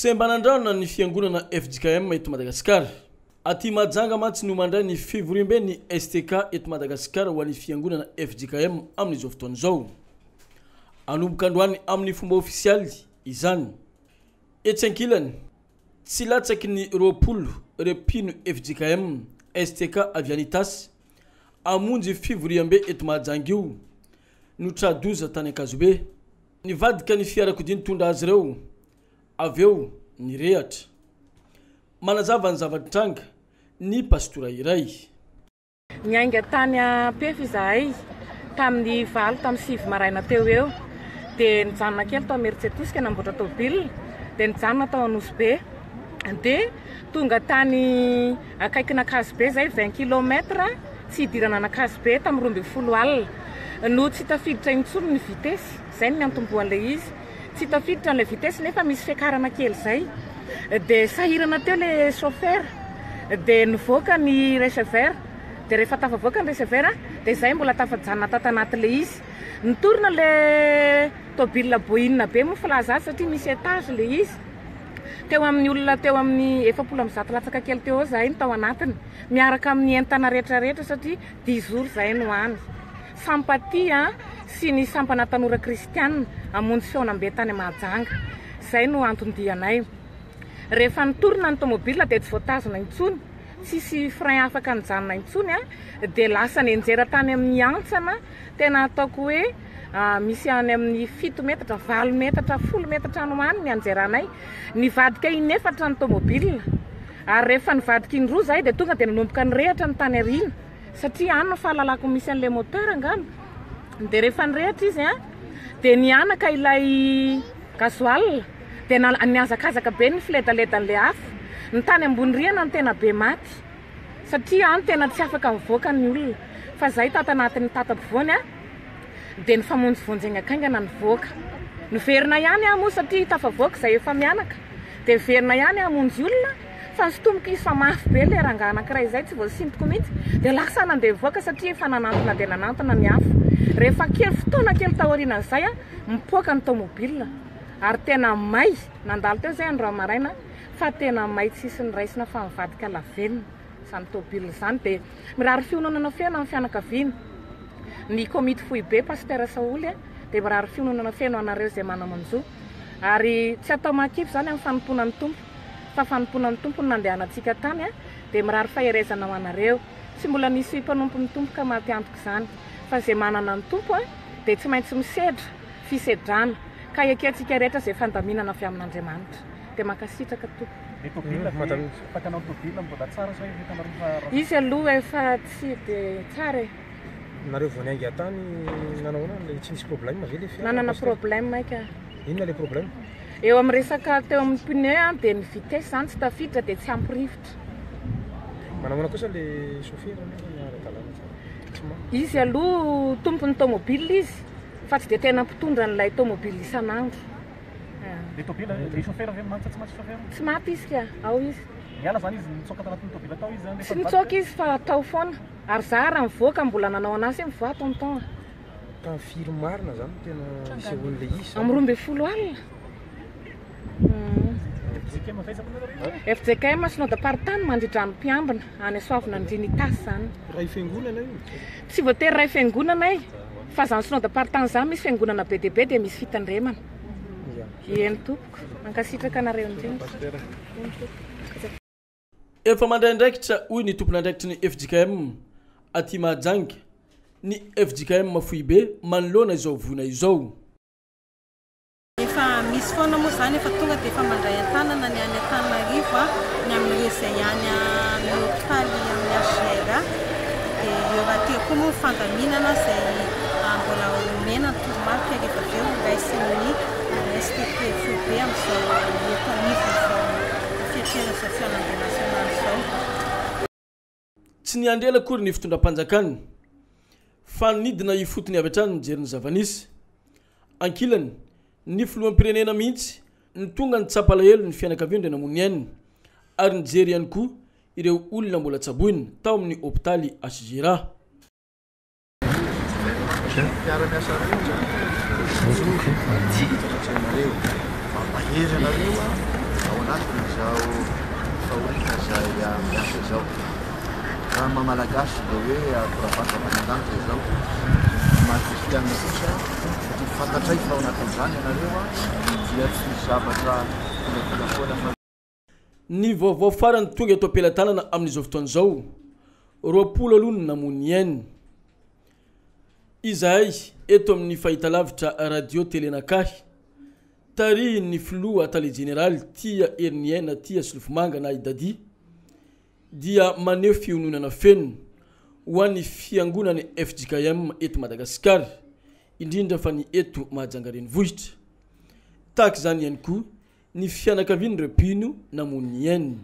Sembanandrano ny fiangonana FJKM eto Madagasikara. Aty Majanga mantsy no mandray ny fivorimbe ny STK eto Madagasikara ho an'ny fiangonana FJKM amin'izao fotoana izao. Anomboka androany amin'ny fomba ofisialy izany. Etsy ankilany tsy latsaky ny roapolo repino FJKM STK Avianitas amonjy fivoriambe eto Majanga io no tradoza tany Akazobe. Nivadika ny fiarakodia nitondra azy ireo aveo ny rehatra. Manazava ny zava-tranga ny pastora iray. Niainga tany Pefy izahay tamin'ny valo tamin'ny sivy maraina teo eo. Dia nijanona kely tao Mercedes namboatra tôbila. Dia nijanona tao Anosbe. Dia tonga tany akaikina Akazobe zay 20 km tsy idirana an'Akazobe tamin'ny 12 alina. No tsy tafiditra intsony ny vitesy. Zay ny antomboan'ilay izy. Tsy tafiditra an'ilay vitesy nefa misy fiakarana kely zay. Dia sahirana teo le chauffeur. Dia nivoaka ny receveur. Dia rehefa tafavoaka ny receveur dia zay mbola tafajanona tatanat'ilay izy. Nitorina le tôbila boinina be moa filaza satria misy étage le izy. Teo amin'ny olona teo amin'ny 700 latsaka kely teo zahay ny tao anatiny. Miaraka amin'ny entana rehetrarehetra satria 10 jours zahay no any. Sampatia sy ny sampana tanora kristianina amonjy feonambe tany Mahajanga. Zay no antondianay. Rehefa nitorina ny tômôbila dia tsy voatazona intsony. Tsisy frein afaka nijanona intsony dia lasa nenjera tany amin'ny antsana. Tena ataoko hoe misy any amin'ny 7 metatra, 8 metatra, 10 metatra no any ny anjeranay. Nivadika inefatra ny tômôbila. Ary rehefa nivadika indroa zahay dia tonga dia nanomboka nirehatra ny tany arina. Satria any no fahalalako misy an'ilay moteur angano. Dia rehefa nirehatra izy dia nianaka ilay gasoil. Dia niazakazaka be ny filedaledan'ilay afo. Ny tany ambony rihana ny tena be maty. Satria any tena tsy afaka mivoaka ny olona. Fa zahay tatanatin'ny tatampovoany dia nifamonjivonjegna akaingana nivoaka. Niverina ihany moa satria tafavoaka zay efa mianaka. Dia verina ihany hamonjy olona. Fa nisotomboka izy fa mafy be le rangaha anankiray zay tsy voasintoko mihitsy. Dia lasa nandeha voaka satria efa nanantona dia nanantona ny afo. Rehefa kely fotoana kely taorianan'izay mipoaka ny tômôbila. Ary tena may. Nandalo teo zay andro maraina fa tena may tsisy ny raisina fa mivadika lavelona izany tômôbila izany. Dia mirary fiononana feno amin'ny fianakaviana. Ny komity fohy be pasteur Saoly dia mirary fiononana feno anareo izay manamonjo. Ary tsy atao makipy izany amin'ny fanomponan'ny tompo. Fa fanomponan'ny tompo no nandehanantsika tany dia mirary faherezana ho anareo. Tsy mbola nisy mpanompon'ny tompo ka maty antoka izany. Fa izay manana ny tompo dia tsy maintsy misedra, fisedrana. Ka ekentsika rehetra izay fandaminana avy amin'Andriamanitra. Dia mankasitraka tompo. Izy aloha efa tsy dia tsara. Nareo vao niainga tany nanao tsy misy problème ve le fiara? Nanana problème aika. Inona le problème? Eo amin'ny resaka teo amin'ny pneu dia ny vitesse zany tsy tafiditra dia tsy ampirivotra. Manamana kosa le chauffeur izy aloha tompon'ny tômôbila izy fa tsy dia tena mpitondra n'ilay tômôbila isan'andro. Le tômôbila le chauffeur avy mantsy tsy maty chauffeur? Tsy maty izy ka, ao izy. Miala zany izy nitsoka tanatin'ny tômôbila tao izy. Tsy nitsoka izy fa tao foana. Ary za raha mivoaka mbola nanao anazy mivoa tonton. Tamin'ny firy marina zany tena misy olona izy. Amin'ny 12 alina. FJKM synodam-paritany mandritra ny mpiambina any Soavina Trinitas zany. Ray fiangonana io? Tsy voatery ray fiangonana fa zany synodam-paritany zany misy fiangonana be dia be dia misy fitandremana. Eny tompoko, mankasitraka anareo indrindra. Efa mandraindraikitra hoy ny tompon'andraikitry ny FJKM aty Mahajanga. Ny FJKM mafoy be manoloana izao vona izao. Efa misy foana moa zany efa tonga dia efa mandray an-tanana ny any Antananarivo ny amin'ny izay any amin'ny hôpitaly amin'ny HGR. Dia eo aty koa moa fandaminana izay mbola omena ny toromarika rehefa avy eo raisin'ny STP fohy be amin'izao eto anivon'izao fiatrena izao fianambe nasionaly izao. Tsy ny andela akory ny fitondram-panjakana fa nidina ifotony avy hatrany nijery ny zavanisy. Ankilany ny filoham-pirenena mihitsy ny tonga ny tsapalahelo ny fianakaviana namony ihany ary nijery ihany koa ireo olona mbola tsaboina tao amin'ny hôpitaly HGR. amin'ny malagasy dia hoe koravaka mananganitra izao mahakristianina kosa satria fantatray fa ao anatin'izany ianareo dia tsy misy zavatra ilafoana fa ny vaovao farany tonga eto am-pelantanana amin'izao fotoan'izao roapolo aloha ny namony iainy izahay eto amin'ny fahitalavitra radio telenakahy tarihy ny filoha atale général tia Herniaina tia Solofomanga na idadi dia maneho fiononana feno ho an'ny fiangonany FJKM eto Madagasikara indrindra fa ny eto Mahajangareny vohitra tahaka izany ihany koa ny fianakavian'ireo mpino namony iainy